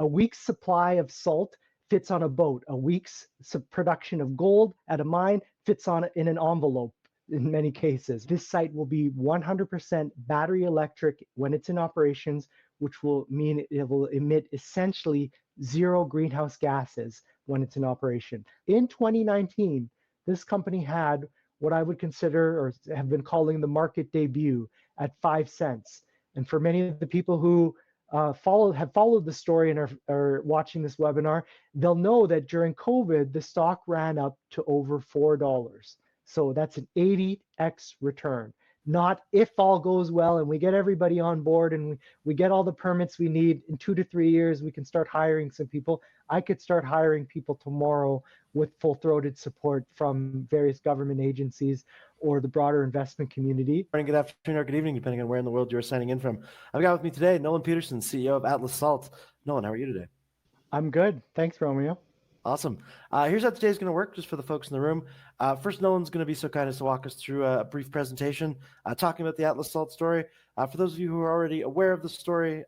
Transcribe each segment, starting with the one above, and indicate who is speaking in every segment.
Speaker 1: week's supply of salt fits on a boat. A week's production of gold at a mine fits in an envelope in many cases. This site will be 100% battery electric when it's in operations, which will mean it will emit essentially zero greenhouse gases when it's in operation. In 2019, this company had what I would consider or have been calling the market debut at 5 cents. And for many of the people who have followed the story and are watching this webinar, they'll know that during COVID, the stock ran up to over $4. So that's an 80x return. Not if all goes well and we get everybody on board and we get all the permits we need in 2 to 3 years, we can start hiring some people. I could start hiring people tomorrow with full-throated support from various government agencies or the broader investment community.
Speaker 2: Morning, good afternoon, or good evening, depending on where in the world you're signing in from. I've got with me today Nolan Peterson, CEO of Atlas Salt. Nolan, how are you today?
Speaker 1: I'm good. Thanks, Romeo.
Speaker 2: Awesome. Here's how today's going to work, just for the folks in the room. First, Nolan's going to be so kind as to walk us through a brief presentation talking about the Atlas Salt story. For those of you who are already aware of the story,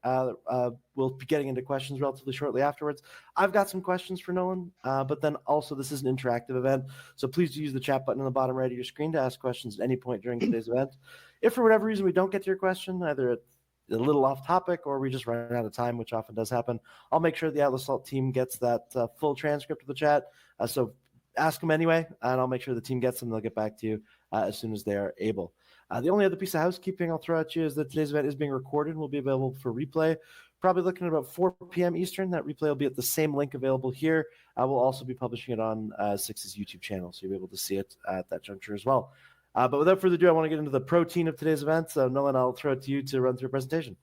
Speaker 2: we'll be getting into questions relatively shortly afterwards. I've got some questions for Nolan, but then also this is an interactive event, so please use the chat button on the bottom right of your screen to ask questions at any point during today's event. If for whatever reason we don't get to your question, either it's a little off topic or we just run out of time, which often does happen, I'll make sure the Atlas Salt team gets that full transcript of the chat. So ask them anyway, and I'll make sure the team gets them. They'll get back to you as soon as they are able. The only other piece of housekeeping I'll throw at you is that today's event is being recorded and will be available for replay. Probably looking at about 4 p.m. Eastern. That replay will be at the same link available here. We'll also be publishing it on Six's YouTube channel, so you'll be able to see it at that juncture as well. But without further ado, I want to get into the protein of today's event. So Nolan, I'll throw it to you to run through a presentation.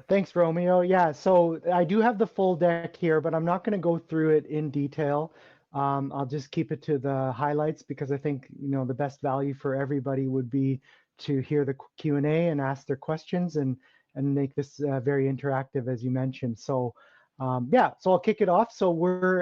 Speaker 1: Thanks, Romeo. Yeah, so I do have the full deck here, but I'm not going to go through it in detail. I'll just keep it to the highlights because I think the best value for everybody would be to hear the Q&A and ask their questions and make this very interactive, as you mentioned. So yeah, so I'll kick it off. So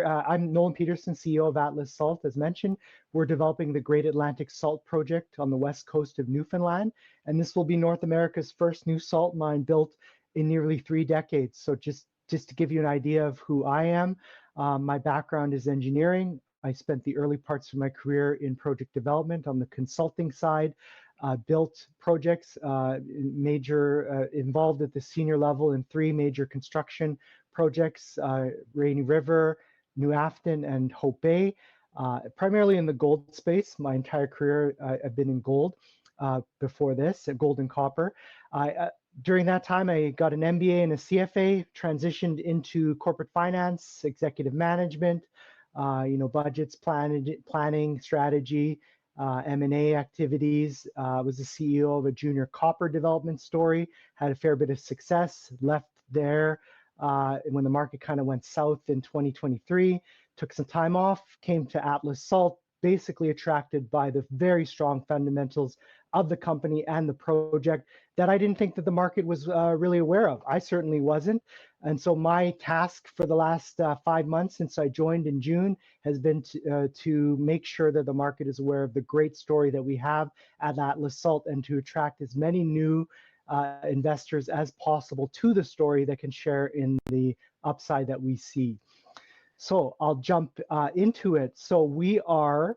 Speaker 1: I'm Nolan Peterson, CEO of Atlas Salt. As mentioned, we're developing the Great Atlantic Salt Project on the west coast of Newfoundland, and this will be North America's first new salt mine built in nearly 3 decades. So just to give you an idea of who I am, my background is engineering. I spent the early parts of my career in project development on the consulting side, built projects, involved at the senior level in 3 major construction projects, Rainy River, New Afton, and Hope Bay, primarily in the gold space. My entire career, I've been in gold before this, gold and copper. During that time, I got an MBA and a CFA, transitioned into corporate finance, executive management, budgets, planning, strategy, M&A activities. Was the CEO of a junior copper development story, had a fair bit of success, left there when the market kind of went south in 2023, took some time off, came to Atlas Salt, basically attracted by the very strong fundamentals of the company and the project that I didn't think that the market was really aware of. I certainly wasn't. And so my task for the last 5 months since I joined in June has been to make sure that the market is aware of the great story that we have at Atlas Salt and to attract as many new investors as possible to the story that can share in the upside that we see. So I'll jump into it. So we are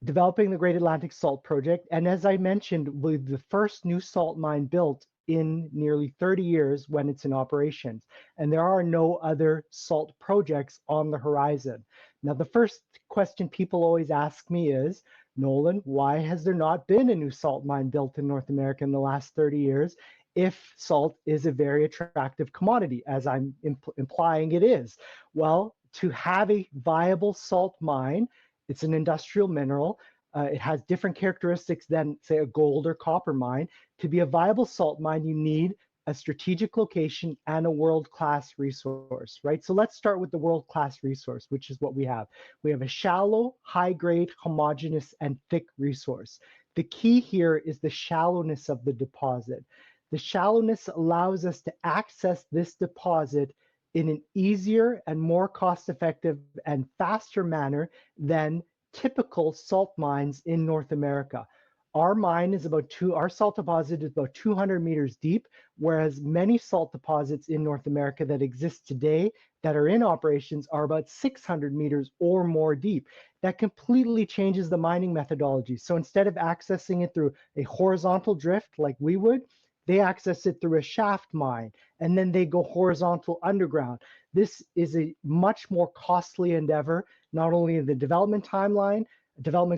Speaker 1: developing the Great Atlantic Salt Project. And as I mentioned, with the first new salt mine built in nearly 30 years when it's in operations. And there are no other salt projects on the horizon. Now, the first question people always ask me is, Nolan, why has there not been a new salt mine built in North America in the last 30 years if salt is a very attractive commodity, as I'm implying it is? Well, to have a viable salt mine, it's an industrial mineral. It has different characteristics than, say, a gold or copper mine. To be a viable salt mine, you need a strategic location and a world-class resource, right? So let's start with the world-class resource, which is what we have. We have a shallow, high-grade, homogeneous, and thick resource. The key here is the shallowness of the deposit. The shallowness allows us to access this deposit in an easier and more cost-effective and faster manner than typical salt mines in North America. our mine is our salt deposit is about 200 meters deep, whereas many salt deposits in North America that exist today that are in operations are about 600 meters or more deep. That completely changes the mining methodology. So instead of accessing it through a horizontal drift like we would, they access it through a shaft mine, and then they go horizontal underground. This is a much more costly endeavor, not only in the development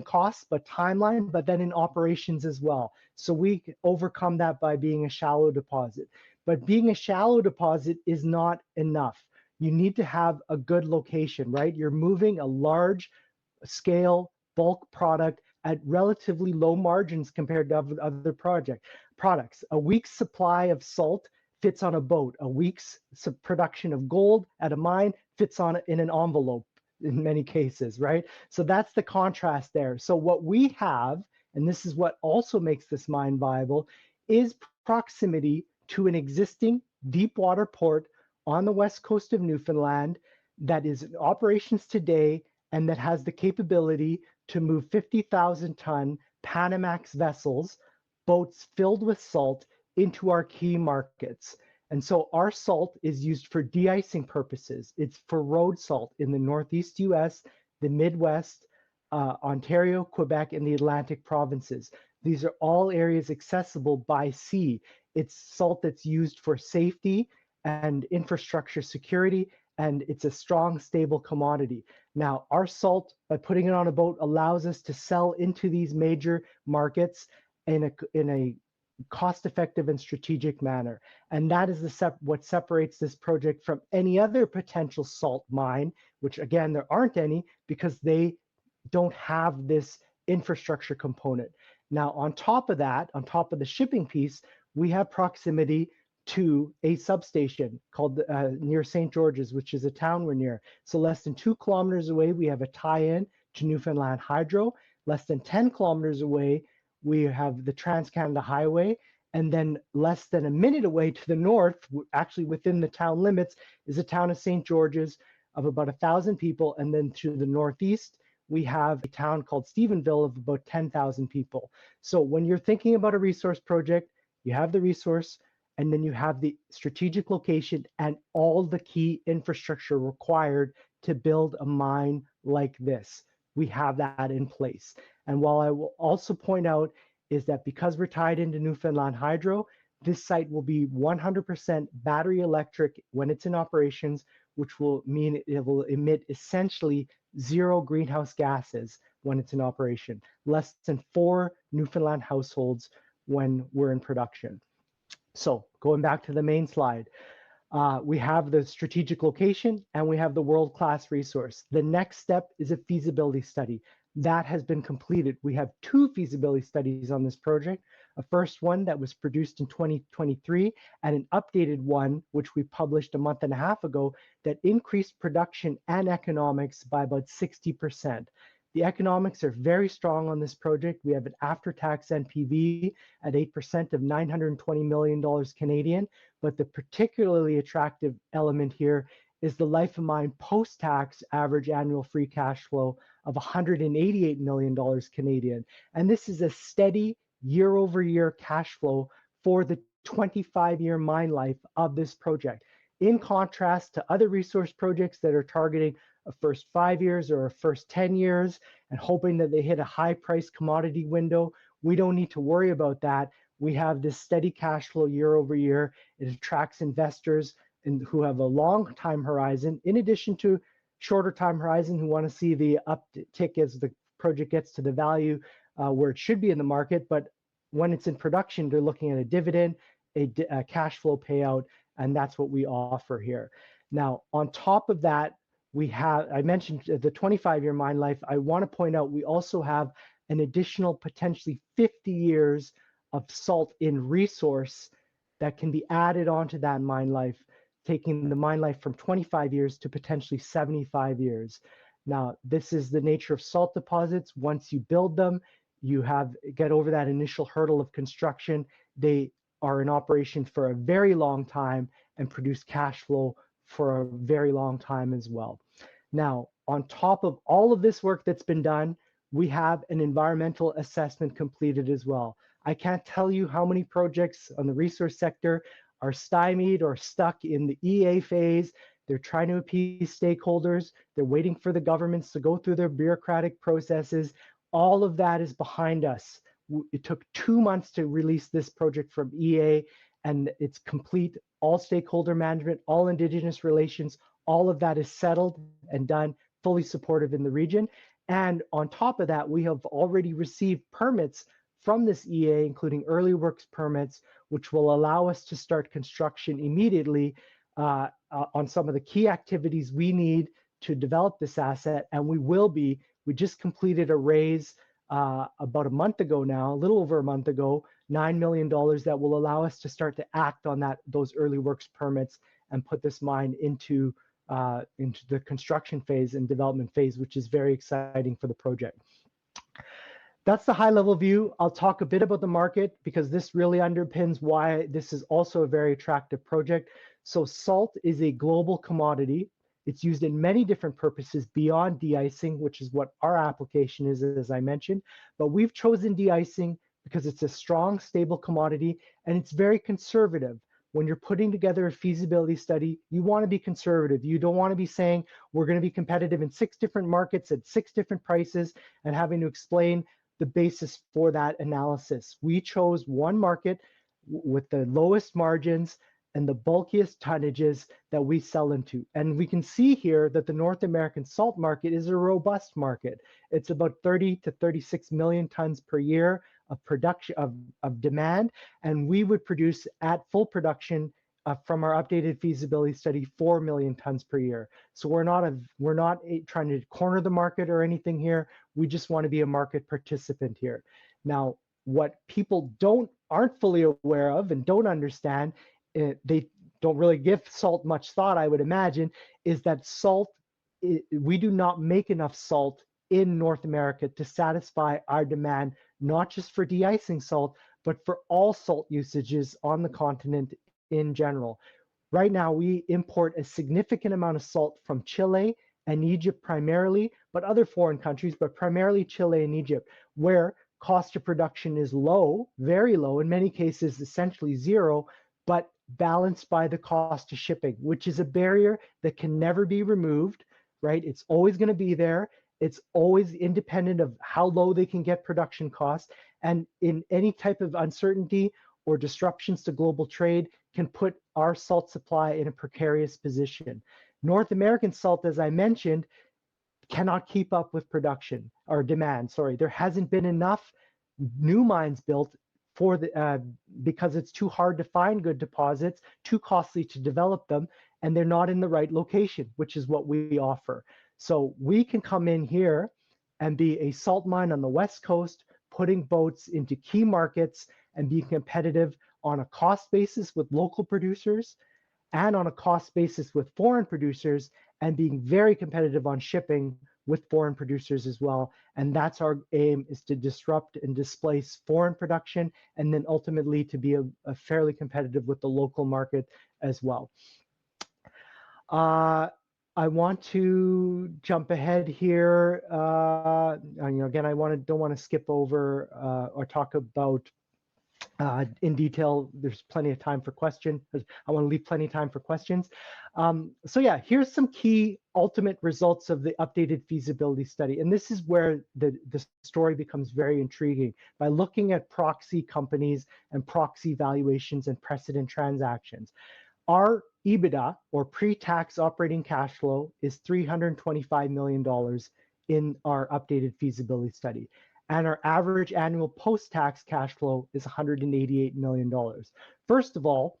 Speaker 1: costs, but timeline, but then in operations as well. So we overcome that by being a shallow deposit. But being a shallow deposit is not enough. You need to have a good location, right? You're moving a large scale bulk product at relatively low margins compared to other products. A week's supply of salt fits on a boat. A week's production of gold at a mine fits in an envelope in many cases, right? So that's the contrast there. So what we have, and this is what also makes this mine viable, is proximity to an existing deep water port on the west coast of Newfoundland that is in operations today and that has the capability to move 50,000 ton Panamax vessels, boats filled with salt, into our key markets. And so our salt is used for de-icing purposes. It's for road salt in the Northeast US, the Midwest, Ontario, Quebec, and the Atlantic provinces. These are all areas accessible by sea. It's salt that's used for safety and infrastructure security, and it's a strong, stable commodity. Now, our salt, by putting it on a boat, allows us to sell into these major markets in a cost-effective and strategic manner. And that is what separates this project from any other potential salt mine, which again, there aren't any because they don't have this infrastructure component. Now, on top of that, on top of the shipping piece, we have proximity to a substation called near St. George's, which is a town we're near. So less than 2 kilometers away, we have a tie-in to Newfoundland Hydro. Less than 10 kilometers away, we have the Trans-Canada Highway. And then less than a minute away to the north, actually within the town limits, is a town of St. George's of about 1,000 people. And then to the northeast, we have a town called Stephenville of about 10,000 people. So when you're thinking about a resource project, you have the resource, and then you have the strategic location and all the key infrastructure required to build a mine like this. We have that in place. And while I will also point out is that because we're tied into Newfoundland Hydro, this site will be 100% battery electric when it's in operations, which will mean it will emit essentially 0 greenhouse gases when it's in operation, less than 4 Newfoundland households when we're in production. So going back to the main slide, we have the strategic location and we have the world-class resource. The next step is a feasibility study. That has been completed. We have 2 feasibility studies on this project. A first one that was produced in 2023 and an updated one, which we published a month and a half ago, that increased production and economics by about 60%. The economics are very strong on this project. We have an after-tax NPV at 8% of $920 million Canadian, but the particularly attractive element here is the life of mine post-tax average annual free cash flow of $188 million Canadian. And this is a steady year-over-year cash flow for the 25-year mine life of this project. In contrast to other resource projects that are targeting a first 5 years or a first 10 years and hoping that they hit a high price commodity window, we don't need to worry about that. We have this steady cash flow year over year. It attracts investors who have a long time horizon, in addition to shorter time horizon who want to see the uptick as the project gets to the value where it should be in the market. But when it's in production, they're looking at a dividend, a cash flow payout, and that's what we offer here. Now, on top of that, I mentioned the 25-year mine life. I want to point out we also have an additional potentially 50 years of salt in resource that can be added onto that mine life, taking the mine life from 25 years to potentially 75 years. Now, this is the nature of salt deposits. Once you build them, you get over that initial hurdle of construction. They are in operation for a very long time and produce cash flow for a very long time as well. Now, on top of all of this work that's been done, we have an environmental assessment completed as well. I can't tell you how many projects on the resource sector are stymied or stuck in the EA phase. They're trying to appease stakeholders. They're waiting for the governments to go through their bureaucratic processes. All of that is behind us. It took 2 months to release this project from EA, and it's complete. All stakeholder management, all Indigenous relations, all of that is settled and done, fully supportive in the region. And on top of that, we have already received permits from this EA, including early works permits, which will allow us to start construction immediately on some of the key activities we need to develop this asset. And we just completed a raise about a month ago now, a little over a month ago, $9 million that will allow us to start to act on those early works permits and put this mine into the construction phase and development phase, which is very exciting for the project. That's the high level view. I'll talk a bit about the market because this really underpins why this is also a very attractive project. So salt is a global commodity. It's used in many different purposes beyond de-icing, which is what our application is, as I mentioned. But we've chosen de-icing because it's a strong, stable commodity, and it's very conservative. When you're putting together a feasibility study, you want to be conservative. You don't want to be saying we're going to be competitive in 6 different markets at 6 different prices and having to explain the basis for that analysis. We chose one market with the lowest margins and the bulkiest tonnages that we sell into. And we can see here that the North American salt market is a robust market. It's about 30 to 36 million tons per year of production of demand, and we would produce at full production from our updated feasibility study 4 million tons per year. So we're not trying to corner the market or anything here. We just want to be a market participant here. Now, what people aren't fully aware of and don't understand, they don't really give salt much thought, I would imagine, is that we do not make enough salt in North America to satisfy our demand, not just for de-icing salt, but for all salt usages on the continent in general. Right now, we import a significant amount of salt from Chile and Egypt primarily, but other foreign countries, but primarily Chile and Egypt, where cost of production is low, very low, in many cases essentially zero, but balanced by the cost of shipping, which is a barrier that can never be removed, right? It's always going to be there. It's always independent of how low they can get production costs. And in any type of uncertainty or disruptions to global trade can put our salt supply in a precarious position. North American salt, as I mentioned, cannot keep up with production or demand. Sorry, there hasn't been enough new mines built because it's too hard to find good deposits, too costly to develop them, and they're not in the right location, which is what we offer. So we can come in here and be a salt mine on the West Coast, putting boats into key markets and be competitive on a cost basis with local producers and on a cost basis with foreign producers, and being very competitive on shipping with foreign producers as well. And that's our aim, is to disrupt and displace foreign production, and then ultimately to be a fairly competitive with the local market as well. I want to jump ahead here. Again, don't want to skip over or talk about in detail. There's plenty of time for questions. I want to leave plenty of time for questions. So yeah, here's some key ultimate results of the updated feasibility study. And this is where the story becomes very intriguing by looking at proxy companies and proxy valuations and precedent transactions. Our EBITDA, or pre-tax operating cash flow, is $325 million in our updated feasibility study. And our average annual post-tax cash flow is $188 million. First of all,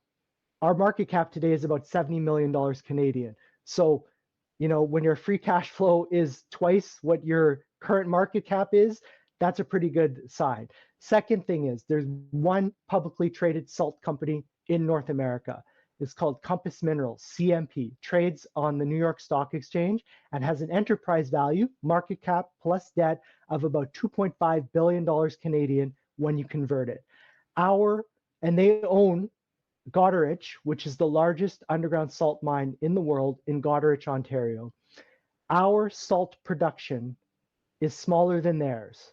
Speaker 1: our market cap today is about $70 million Canadian. So, when your free cash flow is twice what your current market cap is, that's a pretty good sign. Second thing is, there's one publicly traded salt company in North America. It's called Compass Minerals, CMP, trades on the New York Stock Exchange and has an enterprise value, market cap plus debt, of about $2.5 billion Canadian when you convert it. And they own Goderich, which is the largest underground salt mine in the world in Goderich, Ontario. Our salt production is smaller than theirs.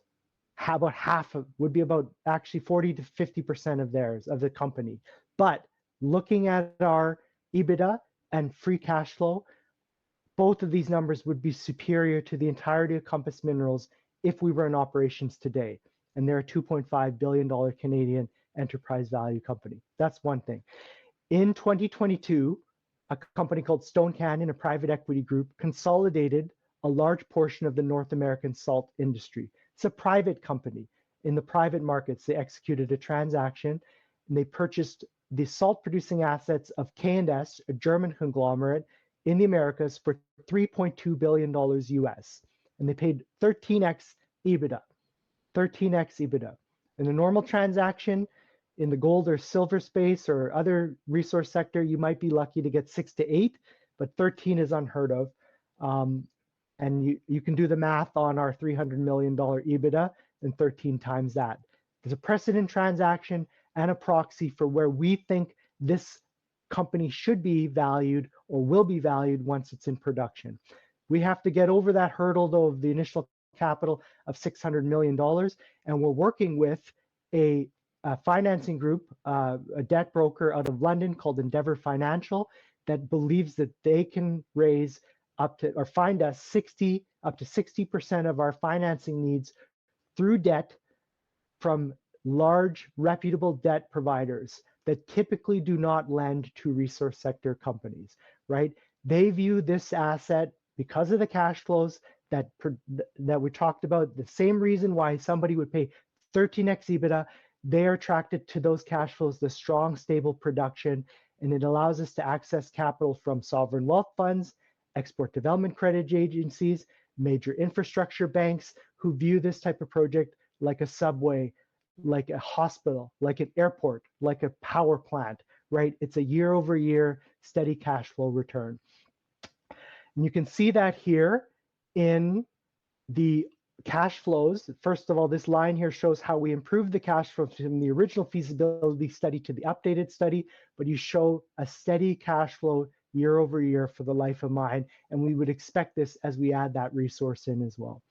Speaker 1: How about half of would be about actually 40 to 50% of theirs of the company. But looking at our EBITDA and free cash flow, both of these numbers would be superior to the entirety of Compass Minerals if we were in operations today. And they're a $2.5 billion Canadian enterprise value company. That's one thing. In 2022, a company called Stone Canyon, a private equity group, consolidated a large portion of the North American salt industry. It's a private company. In the private markets, they executed a transaction and they purchased the salt producing assets of K&S, a German conglomerate in the Americas, for $3.2 billion US. And they paid 13x EBITDA. 13x EBITDA. In a normal transaction, in the gold or silver space or other resource sector, you might be lucky to get 6 to 8, but 13 is unheard of. And you can do the math on our $300 million EBITDA and 13 times that. There's a precedent transaction and a proxy for where we think this company should be valued or will be valued once it's in production. We have to get over that hurdle, though, of the initial capital of $600 million. And we're working with a financing group, a debt broker out of London called Endeavour Financial, that believes that they can raise up to, or find us up to 60% of our financing needs through debt from large reputable debt providers that typically do not lend to resource sector companies, right? They view this asset, because of the cash flows that we talked about, the same reason why somebody would pay 13x EBITDA. They are attracted to those cash flows, the strong, stable production, and it allows us to access capital from sovereign wealth funds, export development credit agencies, major infrastructure banks who view this type of project like a subway, like a hospital, like an airport, like a power plant, right? It's a year over year steady cash flow return. And you can see that here in the cash flows. First of all, this line here shows how we improved the cash flow from the original feasibility study to the updated study, but you show a steady cash flow year over year for the life of mine, and we would expect this as we add that resource in as well.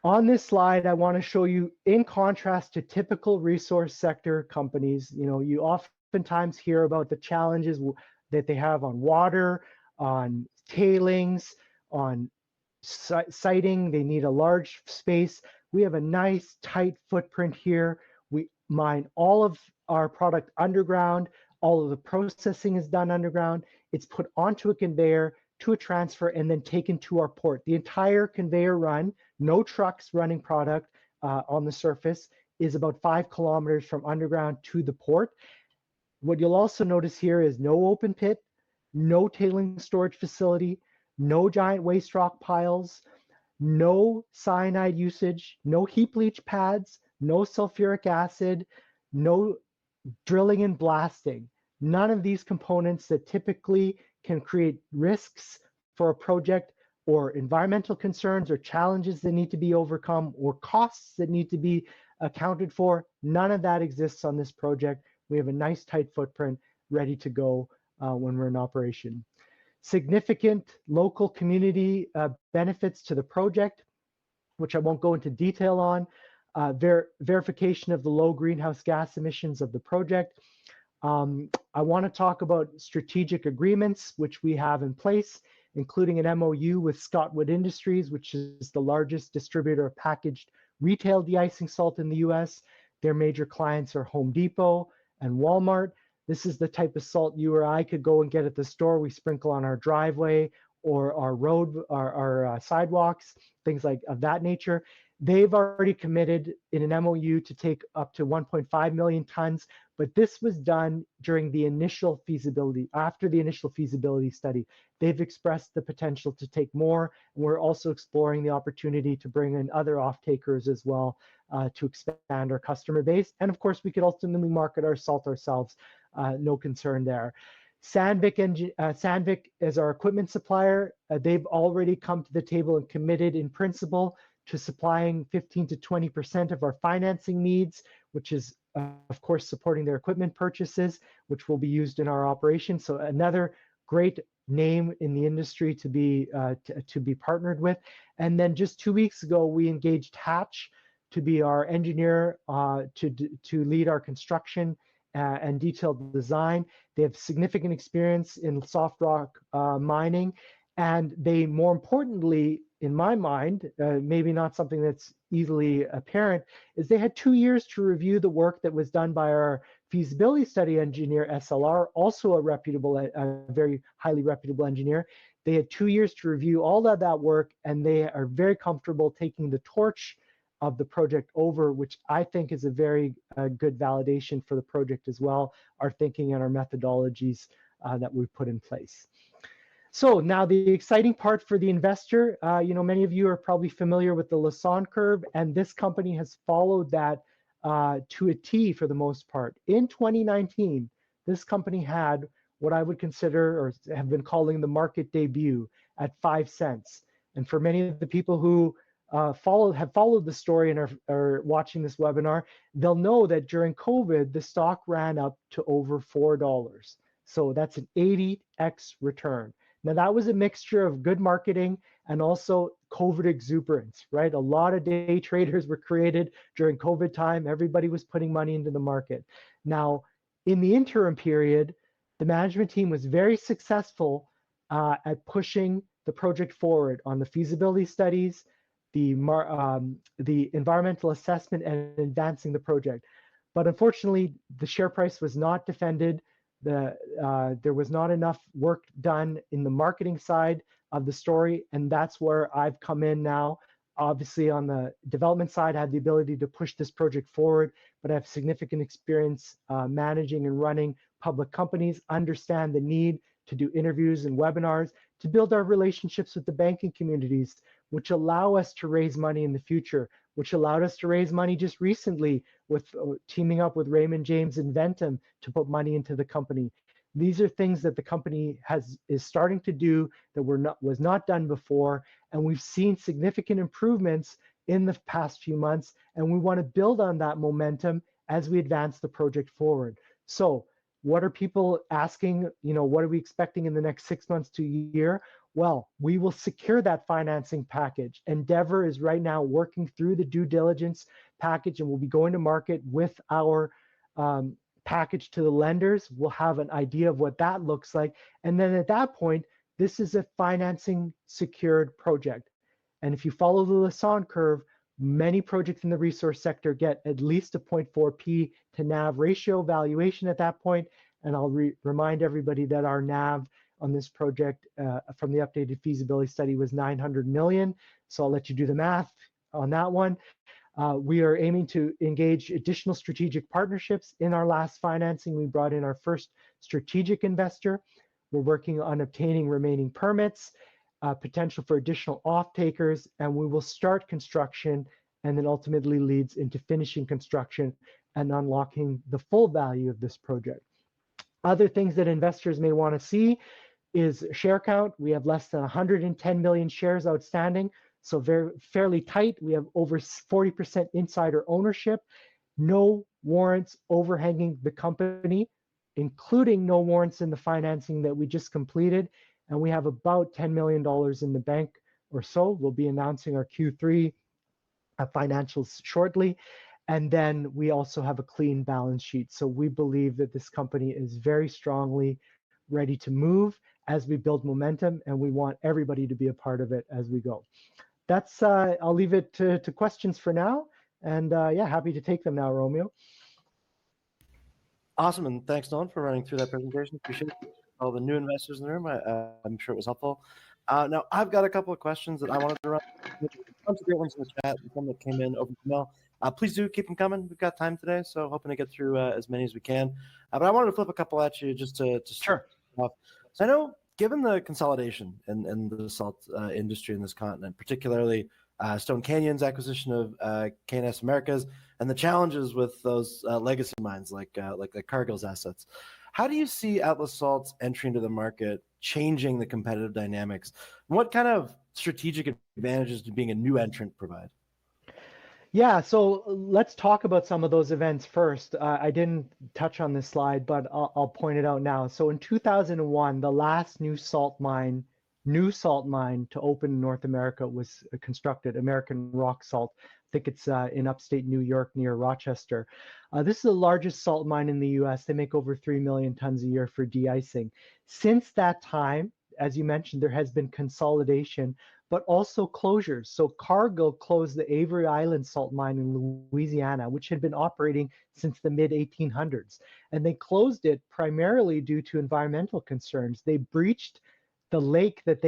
Speaker 1: On this slide, I want to show you, in contrast to typical resource sector companies, you oftentimes hear about the challenges that they have on water, on tailings, on siting. They need a large space. We have a nice tight footprint here. We mine all of our product underground. All of the processing is done underground. It's put onto a conveyor to a transfer and then taken to our port. The entire conveyor run, no trucks running product on the surface, is about 5 kilometers from underground to the port. What you'll also notice here is no open pit, no tailing storage facility, no giant waste rock piles, no cyanide usage, no heap leach pads, no sulfuric acid, no drilling and blasting. None of these components that typically can create risks for a project, or environmental concerns or challenges that need to be overcome, or costs that need to be accounted for. None of that exists on this project. We have a nice tight footprint ready to go when we're in operation. Significant local community benefits to the project, which I won't go into detail on. Verification of the low greenhouse gas emissions of the project. I want to talk about strategic agreements, which we have in place, including an MOU with Scottwood Industries, which is the largest distributor of packaged retail de-icing salt in the US. Their major clients are Home Depot and Walmart. This is the type of salt you or I could go and get at the store. We sprinkle on our driveway or our road, our sidewalks, things like of that nature. They've already committed in an MOU to take up to 1.5 million tons, but this was done during the initial feasibility, after the initial feasibility study. They've expressed the potential to take more, and we're also exploring the opportunity to bring in other off-takers as well to expand our customer base. And of course, we could ultimately market our salt ourselves, no concern there. Sandvik is our equipment supplier. They've already come to the table and committed in principle to supplying 15 to 20% of our financing needs, which is, of course, supporting their equipment purchases, which will be used in our operation. So another great name in the industry to be partnered with. And then just 2 weeks ago, we engaged Hatch to be our engineer to lead our construction and detailed design. They have significant experience in soft rock mining, and they, more importantly, in my mind, maybe not something that's easily apparent, is they had 2 years to review the work that was done by our feasibility study engineer, SLR, also a very highly reputable engineer. They had 2 years to review all of that work, and they are very comfortable taking the torch of the project over, which I think is a very good validation for the project as well, our thinking and our methodologies that we've put in place. So now the exciting part for the investor, many of you are probably familiar with the Lassonde curve, and this company has followed that to a T for the most part. In 2019, this company had what I would consider, or have been calling, the market debut at 5 cents. And for many of the people who have followed the story and are watching this webinar, they'll know that during COVID, the stock ran up to over $4. So that's an 80x return. Now, that was a mixture of good marketing and also COVID exuberance, right? A lot of day traders were created during COVID time. Everybody was putting money into the market. Now, in the interim period, the management team was very successful at pushing the project forward on the feasibility studies, the environmental assessment, and advancing the project. But unfortunately, the share price was not defended. There was not enough work done in the marketing side of the story, and that's where I've come in now. Obviously, on the development side, I have the ability to push this project forward, but I have significant experience managing and running public companies, understand the need to do interviews and webinars, to build our relationships with the banking communities, which allow us to raise money in the future, which allowed us to raise money just recently with teaming up with Raymond James and Ventum to put money into the company. These are things that the company is starting to do that was not done before, and we've seen significant improvements in the past few months, and we want to build on that momentum as we advance the project forward. So what are people asking? What are we expecting in the next 6 months to a year? Well, we will secure that financing package. Endeavor is right now working through the due diligence package, and we'll be going to market with our package to the lenders. We'll have an idea of what that looks like. And then at that point, this is a financing secured project. And if you follow the Lassonde curve, many projects in the resource sector get at least a 0.4p to NAV ratio valuation at that point. And I'll remind everybody that our NAV on this project from the updated feasibility study was 900 million. So I'll let you do the math on that one. We are aiming to engage additional strategic partnerships. In our last financing, we brought in our first strategic investor. We're working on obtaining remaining permits, potential for additional off-takers, and we will start construction, and then ultimately leads into finishing construction and unlocking the full value of this project. Other things that investors may want to see is share count. We have less than 110 million shares outstanding, so fairly tight. We have over 40% insider ownership, no warrants overhanging the company, including no warrants in the financing that we just completed. And we have about $10 million in the bank or so. We'll be announcing our Q3 financials shortly. And then we also have a clean balance sheet. So we believe that this company is very strongly ready to move as we build momentum, and we want everybody to be a part of it as we go. That's I'll leave it to questions for now. And yeah, happy to take them now, Romeo.
Speaker 2: Awesome, and thanks, Nolan, for running through that presentation. Appreciate all the new investors in the room. I'm sure it was helpful. Now, I've got a couple of questions that I wanted to run. A bunch of great ones in the chat, and some that came in over email. Please do keep them coming. We've got time today, so hoping to get through as many as we can. But I wanted to flip a couple at you just to
Speaker 1: Sure.
Speaker 2: Off. So I know, given the consolidation in the salt industry in this continent, particularly Stone Canyon's acquisition of K&S Americas, and the challenges with those legacy mines like Cargill's assets, how do you see Atlas Salt's entry into the market changing the competitive dynamics? What kind of strategic advantages do being a new entrant provide?
Speaker 1: Yeah, so let's talk about some of those events first. I didn't touch on this slide, but I'll point it out now. So in 2001, the last new salt mine to open in North America was constructed, American Rock Salt. I think it's in upstate New York near Rochester. This is the largest salt mine in the US. They make over 3 million tons a year for de-icing. Since that time, as you mentioned, there has been consolidation but also closures. So Cargill closed the Avery Island salt mine in Louisiana, which had been operating since the mid 1800s. And they closed it primarily due to environmental concerns. They breached the lake that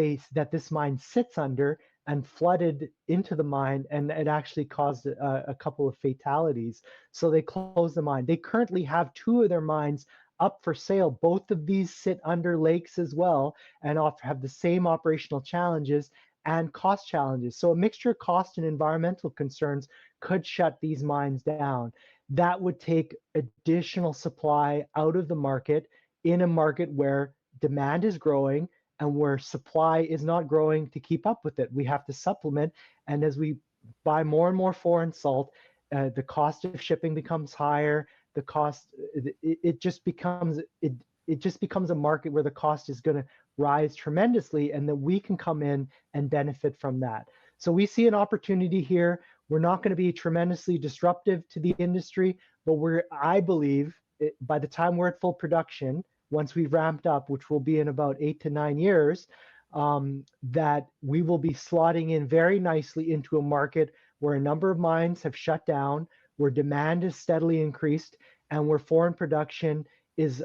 Speaker 1: this mine sits under and flooded into the mine, and it actually caused a couple of fatalities. So they closed the mine. They currently have two of their mines up for sale. Both of these sit under lakes as well and have the same operational challenges and cost challenges. So a mixture of cost and environmental concerns could shut these mines down. That would take additional supply out of the market in a market where demand is growing and where supply is not growing to keep up with it. We have to supplement. And as we buy more and more foreign salt, the cost of shipping becomes higher. The cost, it just becomes a market where the cost is going to rise tremendously, and that we can come in and benefit from that. So we see an opportunity here. We're not going to be tremendously disruptive to the industry, but I believe, by the time we're at full production, once we've ramped up, which will be in about 8 to 9 years, that we will be slotting in very nicely into a market where a number of mines have shut down, where demand is steadily increased, and where foreign production is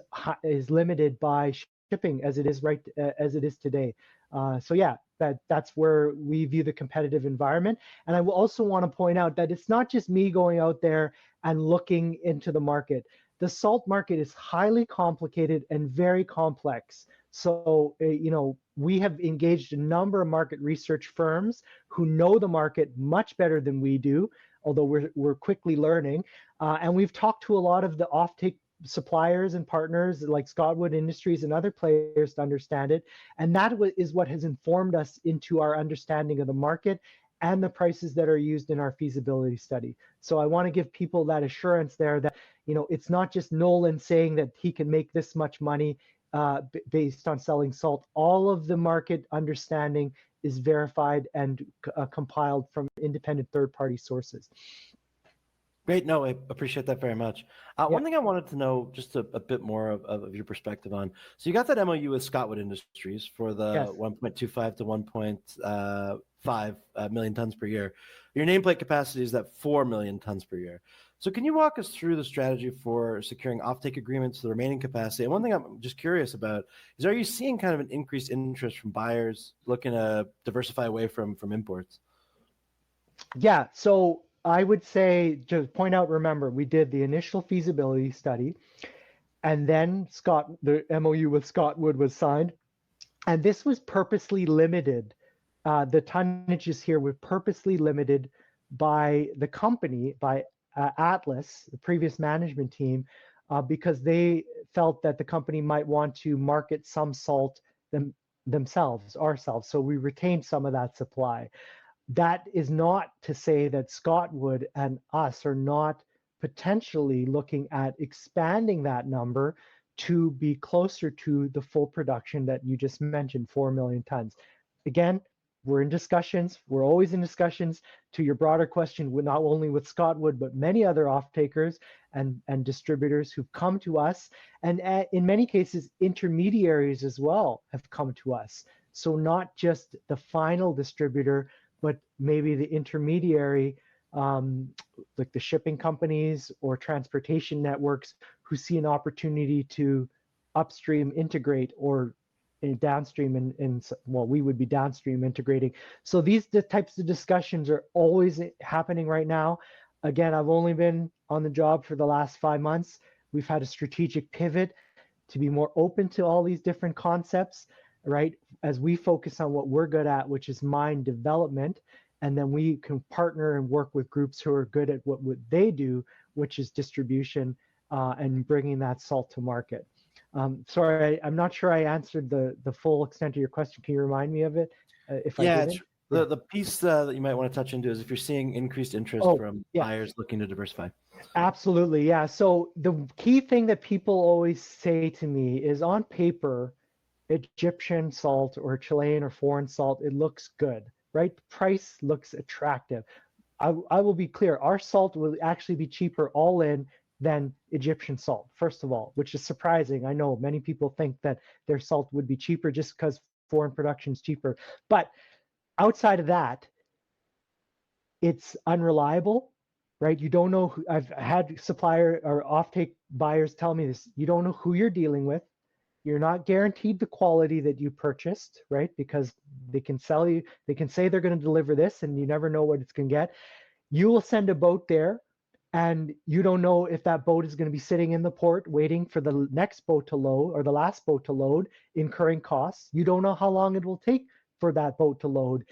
Speaker 1: limited by shipping as it is today. So yeah, that's where we view the competitive environment. And I will also want to point out that it's not just me going out there and looking into the market. The salt market is highly complicated and very complex. So, we have engaged a number of market research firms who know the market much better than we do, although we're quickly learning. And we've talked to a lot of the offtake suppliers and partners like Scottwood Industries and other players to understand it. And that is what has informed us into our understanding of the market and the prices that are used in our feasibility study. So I want to give people that assurance there that, it's not just Nolan saying that he can make this much money based on selling salt. All of the market understanding is verified and compiled from independent third-party sources.
Speaker 2: Great. No, I appreciate that very much.
Speaker 1: Yeah.
Speaker 2: One thing I wanted to know just a bit more of your perspective on. So you got that MOU with Scottwood Industries for the
Speaker 1: Yes.
Speaker 2: 1.25 to 1.5 million tons per year. Your nameplate capacity is that 4 million tons per year. So can you walk us through the strategy for securing offtake agreements to the remaining capacity? And one thing I'm just curious about is, are you seeing kind of an increased interest from buyers looking to diversify away from imports?
Speaker 1: Yeah, so I would say, just point out, remember, we did the initial feasibility study, and then the MOU with Scottwood was signed, and this was purposely limited. The tonnages here were purposely limited by the company, by Atlas, the previous management team, because they felt that the company might want to market some salt ourselves. So we retained some of that supply. That is not to say that Scottwood and us are not potentially looking at expanding that number to be closer to the full production that you just mentioned, 4 million tons. Again, we're in discussions. We're always in discussions. To your broader question, not only with Scottwood, but many other off-takers and distributors who've come to us. And in many cases, intermediaries as well have come to us. So not just the final distributor, but maybe the intermediary, like the shipping companies or transportation networks, who see an opportunity to upstream integrate or downstream we would be downstream integrating. So the types of discussions are always happening right now. Again, I've only been on the job for the last 5 months. We've had a strategic pivot to be more open to all these different concepts, right? As we focus on what we're good at, which is mine development, and then we can partner and work with groups who are good at what they do, which is distribution and bringing that salt to market. Sorry, I'm not sure I answered the full extent of your question. Can you remind me of it if I didn't?
Speaker 2: The piece that you might want to touch into is if you're seeing increased interest
Speaker 1: Oh,
Speaker 2: from
Speaker 1: yeah.
Speaker 2: buyers looking to diversify.
Speaker 1: Absolutely, yeah. So the key thing that people always say to me is on paper, Egyptian salt or Chilean or foreign salt, it looks good, right? The price looks attractive. I will be clear, our salt will actually be cheaper all in than Egyptian salt, first of all, which is surprising. I know many people think that their salt would be cheaper just because foreign production is cheaper. But outside of that, it's unreliable, right? You don't know who, I've had supplier or offtake buyers tell me this. You don't know who you're dealing with. You're not guaranteed the quality that you purchased, right? Because they can sell you, they can say they're going to deliver this and you never know what it's going to get. You will send a boat there and you don't know if that boat is going to be sitting in the port waiting for the next boat to load or the last boat to load, incurring costs. You don't know how long it will take for that boat to load.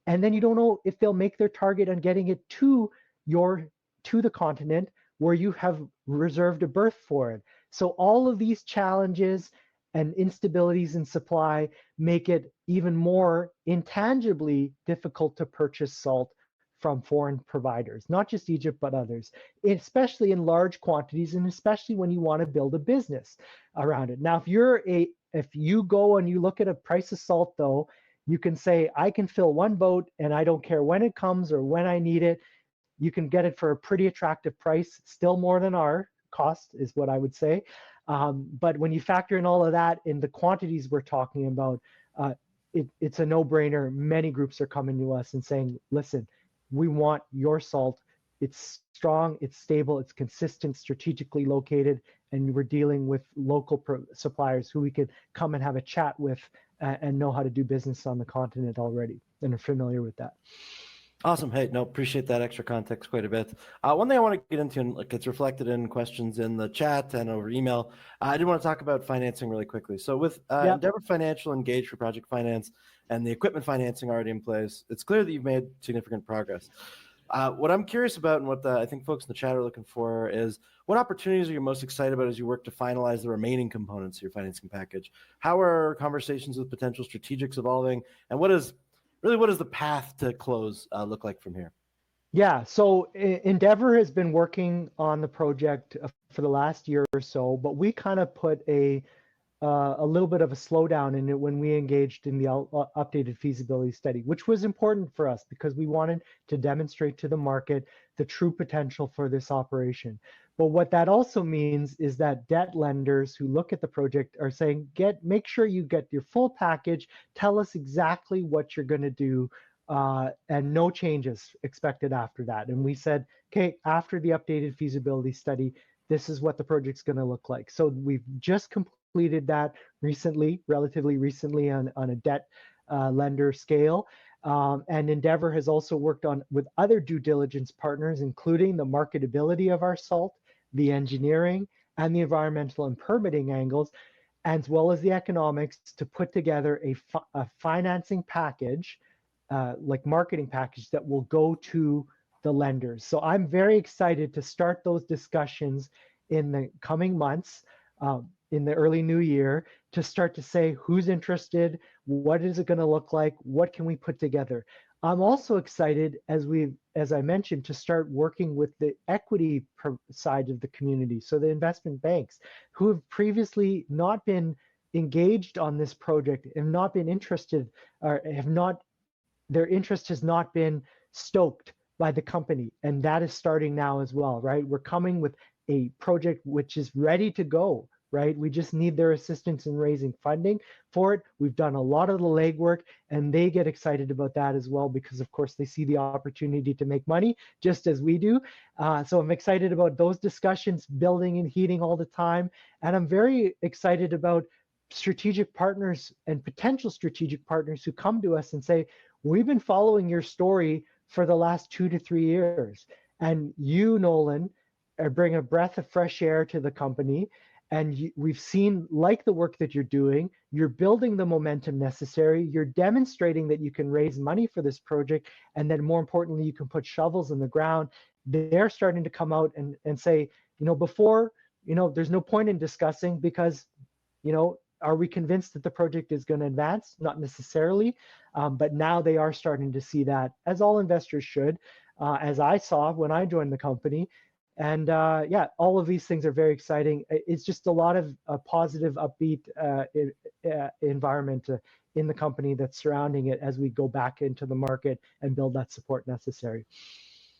Speaker 1: And then you don't know if they'll make their target on getting it to the continent where you have reserved a berth for it. So all of these challenges and instabilities in supply make it even more intangibly difficult to purchase salt from foreign providers, not just Egypt, but others, especially in large quantities and especially when you want to build a business around it. Now, if you go and you look at a price of salt though, you can say, I can fill one boat and I don't care when it comes or when I need it. You can get it for a pretty attractive price, still more than our cost is what I would say. But when you factor in all of that in the quantities we're talking about, it's a no-brainer. Many groups are coming to us and saying, listen, we want your salt. It's strong, it's stable, it's consistent, strategically located, and we're dealing with local suppliers who we could come and have a chat with and know how to do business on the continent already and are familiar with that.
Speaker 2: Awesome. Hey, no, appreciate that extra context quite a bit. One thing I want to get into, and like it's reflected in questions in the chat and over email, I did want to talk about financing really quickly. So with Endeavor Financial engaged for project finance and the equipment financing already in place, it's clear that you've made significant progress. What I'm curious about and what I think folks in the chat are looking for is what opportunities are you most excited about as you work to finalize the remaining components of your financing package? How are conversations with potential strategics evolving? And what does the path to close look like from here?
Speaker 1: Yeah, so Endeavor has been working on the project for the last year or so, but we kind of put a little bit of a slowdown in it when we engaged in the updated feasibility study, which was important for us because we wanted to demonstrate to the market the true potential for this operation. But what that also means is that debt lenders who look at the project are saying, make sure you get your full package, tell us exactly what you're going to do, and no changes expected after that. And we said, okay, after the updated feasibility study, this is what the project's going to look like. So we've just completed that recently, relatively recently on a debt lender scale. And Endeavor has also worked on with other due diligence partners, including the marketability of our salt, the engineering, and the environmental and permitting angles, as well as the economics to put together a financing package, like marketing package that will go to the lenders. So I'm very excited to start those discussions in the coming months, in the early new year, to start to say who's interested, what is it going to look like, what can we put together. I'm also excited, as I mentioned, to start working with the equity side of the community, so the investment banks who have previously not been engaged on this project, have not been interested, or their interest has not been stoked by the company, and that is starting now as well, right? We're coming with a project which is ready to go, right? We just need their assistance in raising funding for it. We've done a lot of the legwork, and they get excited about that as well because, of course, they see the opportunity to make money just as we do. So I'm excited about those discussions building and heating all the time, and I'm very excited about strategic partners and potential strategic partners who come to us and say, we've been following your story for the last 2 to 3 years, and you, Nolan, bring a breath of fresh air to the company. And we've seen, like the work that you're doing, you're building the momentum necessary. You're demonstrating that you can raise money for this project. And then more importantly, you can put shovels in the ground. They're starting to come out and say, before, there's no point in discussing because, Are we convinced that the project is going to advance? Not necessarily, but now they are starting to see that, as all investors should, as I saw when I joined the company. And yeah, all of these things are very exciting. It's just a lot of positive, upbeat environment in the company that's surrounding it as we go back into the market and build that support necessary.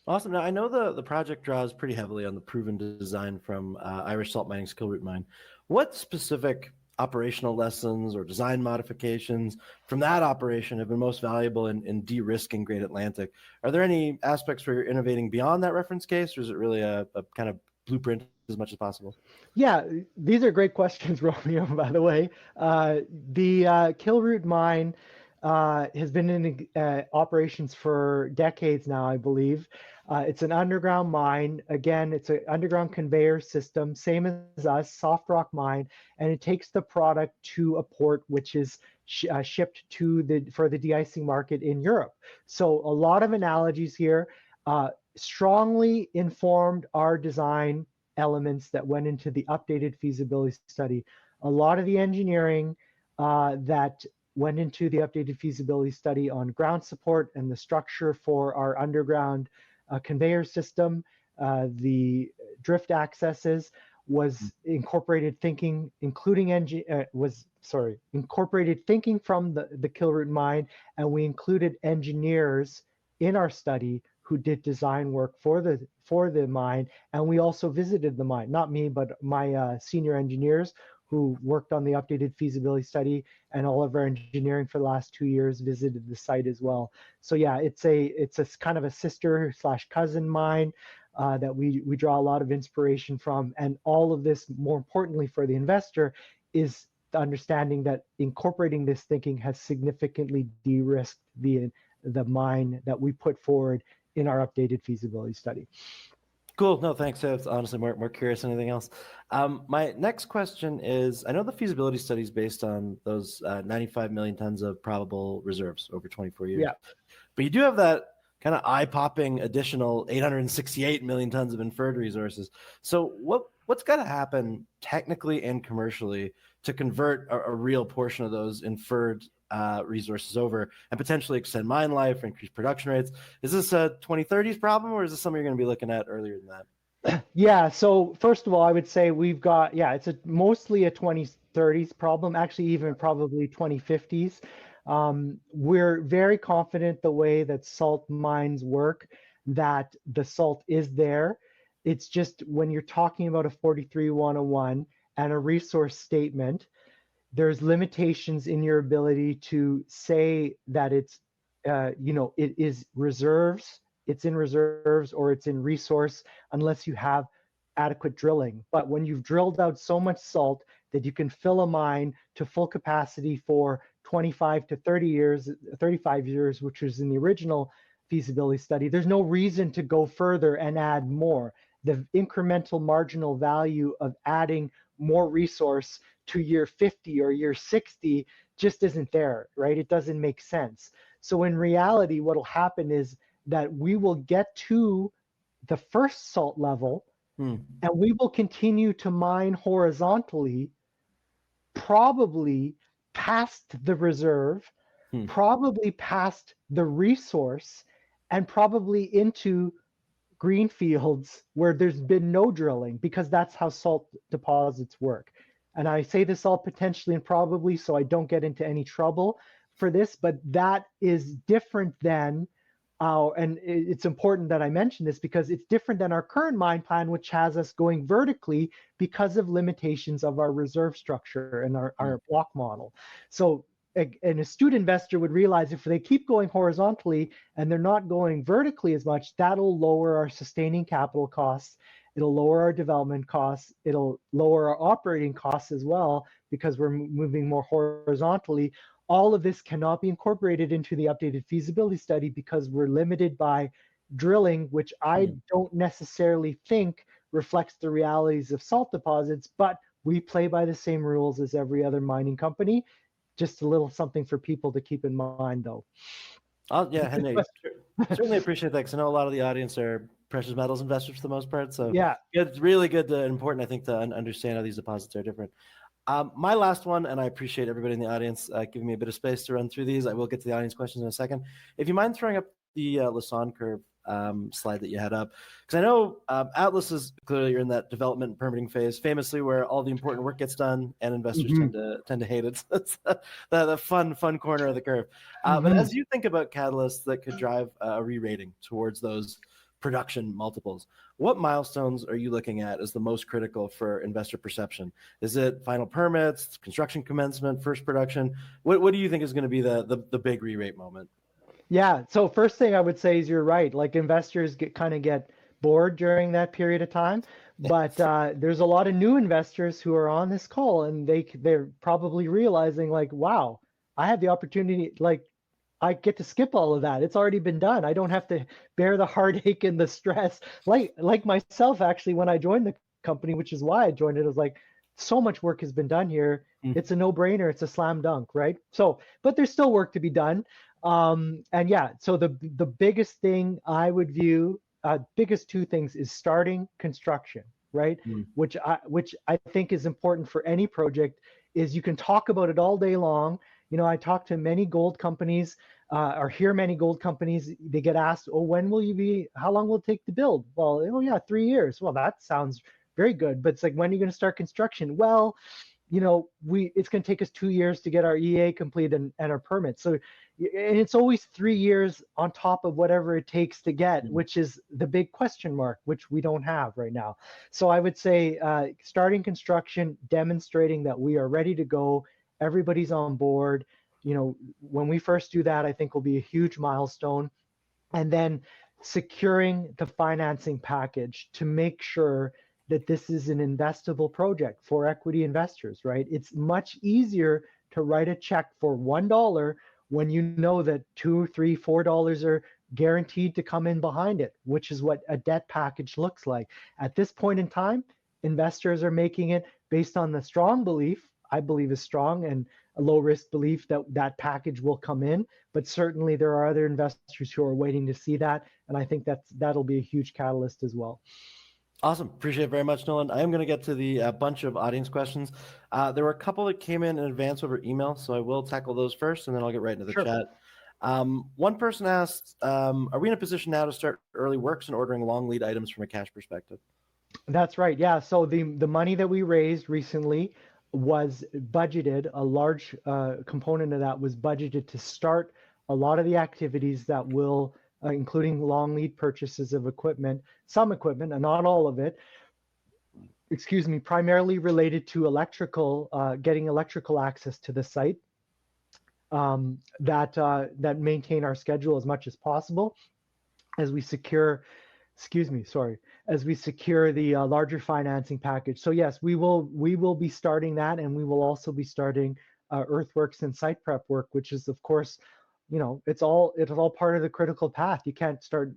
Speaker 2: Awesome. Now, I know the project draws pretty heavily on the proven design from Irish Salt Mining's Kilroot Mine. What specific operational lessons or design modifications from that operation have been most valuable in de-risking Great Atlantic? Are there any aspects where you're innovating beyond that reference case, or is it really a kind of blueprint as much as possible?
Speaker 1: Yeah, these are great questions, Romeo, by the way. The Kilroot Mine has been in operations for decades now, I believe. It's an underground mine. Again, it's an underground conveyor system, same as us, soft rock mine, and it takes the product to a port which is shipped for the de-icing market in Europe. So a lot of analogies here. Strongly informed our design elements that went into the updated feasibility study. A lot of the engineering that went into the updated feasibility study on ground support and the structure for our underground conveyor system, the drift accesses, was incorporated thinking, incorporated thinking from the Kilroot mine, and we included engineers in our study who did design work for the mine, and we also visited the mine. Not me, but my senior engineers who worked on the updated feasibility study, and all of our engineering for the last 2 years visited the site as well. So yeah, it's a kind of a sister/cousin mine that we draw a lot of inspiration from, and all of this, more importantly for the investor, is the understanding that incorporating this thinking has significantly de-risked the mine that we put forward in our updated feasibility study.
Speaker 2: Cool. No, thanks. It's honestly more curious than anything else. My next question is, I know the feasibility study is based on those 95 million tons of probable reserves over 24 years.
Speaker 1: Yeah.
Speaker 2: But you do have that kind of eye-popping additional 868 million tons of inferred resources. So what's got to happen technically and commercially to convert a real portion of those inferred resources over and potentially extend mine life or increase production rates? Is this a 2030s problem, or is this something you're going to be looking at earlier than that?
Speaker 1: Yeah, so first of all, I would say we've got, it's mostly a 2030s problem, actually even probably 2050s. We're very confident the way that salt mines work, that the salt is there. It's just when you're talking about a 43-101 and a resource statement, there's limitations in your ability to say that it's, it is reserves, it's in reserves, or it's in resource, unless you have adequate drilling. But when you've drilled out so much salt that you can fill a mine to full capacity for 25 to 30 years, 35 years, which was in the original feasibility study, there's no reason to go further and add more. The incremental marginal value of adding more resource to year 50 or year 60 just isn't there, right? It doesn't make sense. So in reality, what will happen is that we will get to the first salt level and we will continue to mine horizontally, probably past the reserve, probably past the resource, and probably into green fields where there's been no drilling, because that's how salt deposits work. And I say this all potentially and probably so I don't get into any trouble for this, but that is different than and it's important that I mention this because it's different than our current mine plan, which has us going vertically because of limitations of our reserve structure and our block model. So an astute investor would realize if they keep going horizontally and they're not going vertically as much, that'll lower our sustaining capital costs. It'll lower our development costs. It'll lower our operating costs as well because we're moving more horizontally. All of this cannot be incorporated into the updated feasibility study because we're limited by drilling, which I don't necessarily think reflects the realities of salt deposits, but we play by the same rules as every other mining company. Just a little something for people to keep in mind, though.
Speaker 2: Oh, yeah, Henry, certainly appreciate that because I know a lot of the audience are precious metals investors for the most part. So
Speaker 1: yeah,
Speaker 2: it's really good and important, I think, to understand how these deposits are different. My last one, and I appreciate everybody in the audience giving me a bit of space to run through these. I will get to the audience questions in a second. If you mind throwing up the Lassonde curve slide that you had up, because I know Atlas is clearly you're in that development and permitting phase, famously where all the important work gets done, and investors tend to hate it. So that's the fun corner of the curve. But as you think about catalysts that could drive a re-rating towards those production multiples, what milestones are you looking at as the most critical for investor perception? Is it final permits, construction commencement, first production? What do you think is going to be the big re-rate moment?
Speaker 1: Yeah. So first thing I would say is you're right. Like investors kind of get bored during that period of time, but there's a lot of new investors who are on this call, and they're probably realizing like, wow, I have the opportunity. Like, I get to skip all of that. It's already been done. I don't have to bear the heartache and the stress. Like myself, actually, when I joined the company, which is why I joined it, I was like, so much work has been done here. It's a no-brainer. It's a slam dunk, right? So, but there's still work to be done. And yeah, so the biggest thing I would view, biggest two things is starting construction, right? Which I think is important for any project. Is you can talk about it all day long. You know, I talk to many gold companies, or hear many gold companies. They get asked, "Oh, when will you be? How long will it take to build?" Well, oh yeah, 3 years. Well, that sounds very good, but it's like, when are you going to start construction? Well, you know, it's going to take us 2 years to get our EA complete and our permits. So, and it's always 3 years on top of whatever it takes to get, which is the big question mark, which we don't have right now. So I would say starting construction, demonstrating that we are ready to go, everybody's on board. You know, when we first do that, I think will be a huge milestone. And then securing the financing package to make sure that this is an investable project for equity investors, right? It's much easier to write a check for $1 when you know that $2, $3, $4 are guaranteed to come in behind it, which is what a debt package looks like. At this point in time, investors are making it based on the strong belief, I believe is strong, and a low risk belief that that package will come in. But certainly there are other investors who are waiting to see that, and I think that'll be a huge catalyst as well.
Speaker 2: Awesome. Appreciate it very much, Nolan. I am going to get to the bunch of audience questions. There were a couple that came in advance over email, so I will tackle those first, and then I'll get right into the chat. One person asked, are we in a position now to start early works and ordering long lead items from a cash perspective?
Speaker 1: That's right. Yeah. So the money that we raised recently was budgeted. A large component of that was budgeted to start a lot of the activities that will, including long lead purchases of equipment, some equipment, and not all of it. Excuse me, primarily related to electrical, getting electrical access to the site, that maintain our schedule as much as possible as we secure. Excuse me, sorry. As we secure the larger financing package. So yes, we will be starting that, and we will also be starting earthworks and site prep work, which is of course, you know, it's all part of the critical path. You can't start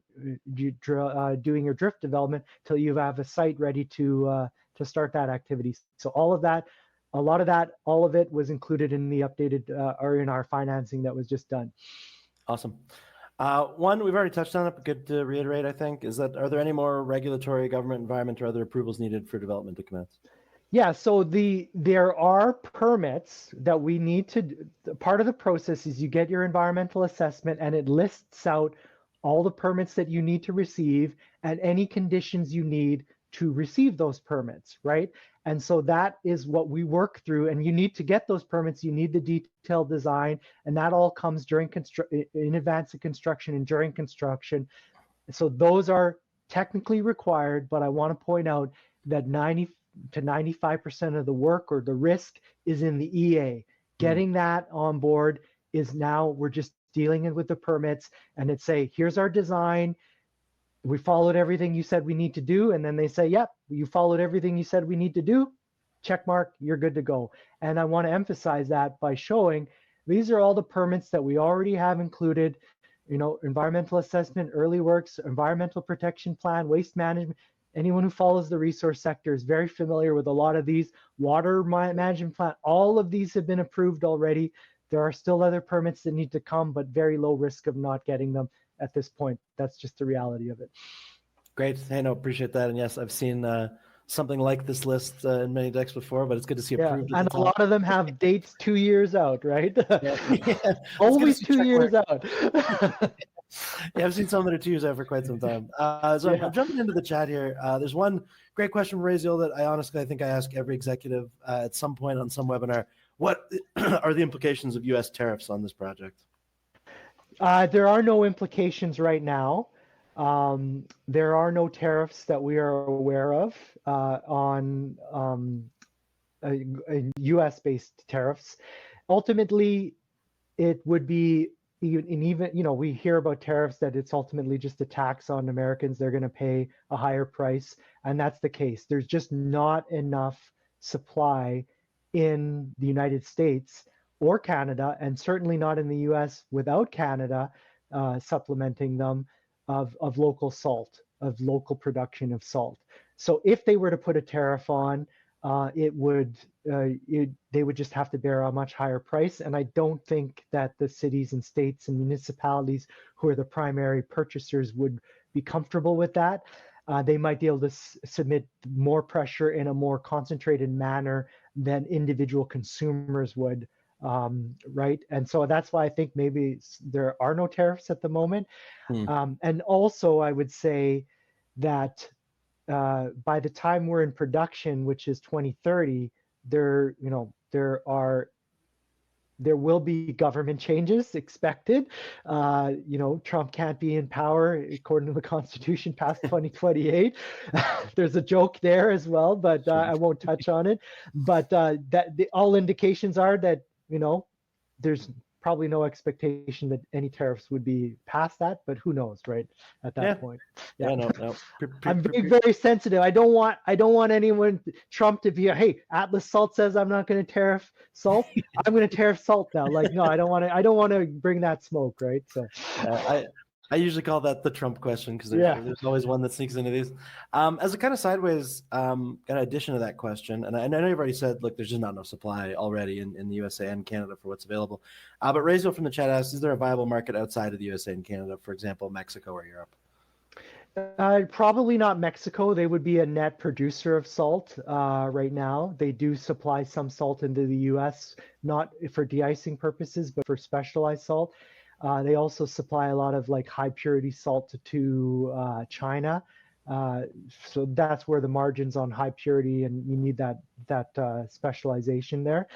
Speaker 1: doing your drift development till you have a site ready to start that activity. So all of that, a lot of that, all of it was included in the updated or in our financing that was just done.
Speaker 2: Awesome. One, we've already touched on it, but good to reiterate, I think, is that are there any more regulatory, government, environment, or other approvals needed for development to commence?
Speaker 1: Yeah, so there are permits that we need to, part of the process is you get your environmental assessment, and it lists out all the permits that you need to receive and any conditions you need to receive those permits, right? And so that is what we work through, and you need to get those permits, you need the detailed design, and that all comes in advance of construction and during construction. So those are technically required, but I want to point out that 90 to 95% of the work or the risk is in the EA. Getting that on board is now, we're just dealing with the permits, and it's say, here's our design. We followed everything you said we need to do. And then they say, yep, you followed everything you said we need to do. Check mark, you're good to go. And I want to emphasize that by showing these are all the permits that we already have included, you know, environmental assessment, early works, environmental protection plan, waste management. Anyone who follows the resource sector is very familiar with a lot of these. Water management plan, all of these have been approved already. There are still other permits that need to come, but very low risk of not getting them at this point. That's just the reality of it.
Speaker 2: Great. Hey, no, appreciate that. And yes, I've seen something like this list in many decks before, but it's good to see
Speaker 1: Yeah,
Speaker 2: approved at
Speaker 1: and
Speaker 2: the
Speaker 1: a
Speaker 2: top.
Speaker 1: lot of them have dates 2 years out, right?
Speaker 2: Yeah, yeah. It's good to
Speaker 1: Always
Speaker 2: see
Speaker 1: 2 years
Speaker 2: check
Speaker 1: out.
Speaker 2: Yeah, I've seen some that are 2 years out for quite some time. So
Speaker 1: Yeah.
Speaker 2: I'm jumping into the chat here. There's one great question from Raziel that I think I ask every executive at some point on some webinar. What are the implications of U.S. tariffs on this project?
Speaker 1: There are no implications right now. There are no tariffs that we are aware of on US-based tariffs. Ultimately, it would be even we hear about tariffs that it's ultimately just a tax on Americans. They're going to pay a higher price, and that's the case. There's just not enough supply in the United States or Canada, and certainly not in the US without Canada supplementing them of local salt, of local production of salt. So if they were to put a tariff on, they would just have to bear a much higher price. And I don't think that the cities and states and municipalities who are the primary purchasers would be comfortable with that. They might be able to submit more pressure in a more concentrated manner than individual consumers would, right? And so that's why I think maybe there are no tariffs at the moment. And also, I would say that by the time we're in production, which is 2030, there will be government changes expected. Trump can't be in power according to the Constitution past 2028. There's a joke there as well, but I won't touch on it. But all indications are that there's probably no expectation that any tariffs would be past that, but who knows, right? At that point.
Speaker 2: Yeah, no.
Speaker 1: I'm being very sensitive. I don't want anyone, Trump, to be, hey, Atlas Salt says I'm not going to tariff salt. I'm going to tariff salt now. Like, no, I don't want to bring that smoke, right? So
Speaker 2: I usually call that the Trump question because there's always one that sneaks into these. As a kind of sideways kind of addition to that question, and I know you've already said, look, there's just not enough supply already in the USA and Canada for what's available. But Raziel from the chat asks, is there a viable market outside of the USA and Canada, for example, Mexico or Europe?
Speaker 1: Probably not Mexico. They would be a net producer of salt right now. They do supply some salt into the US, not for de-icing purposes, but for specialized salt. They also supply a lot of like high purity salt to China. So that's where the margins on high purity, and you need that specialization there.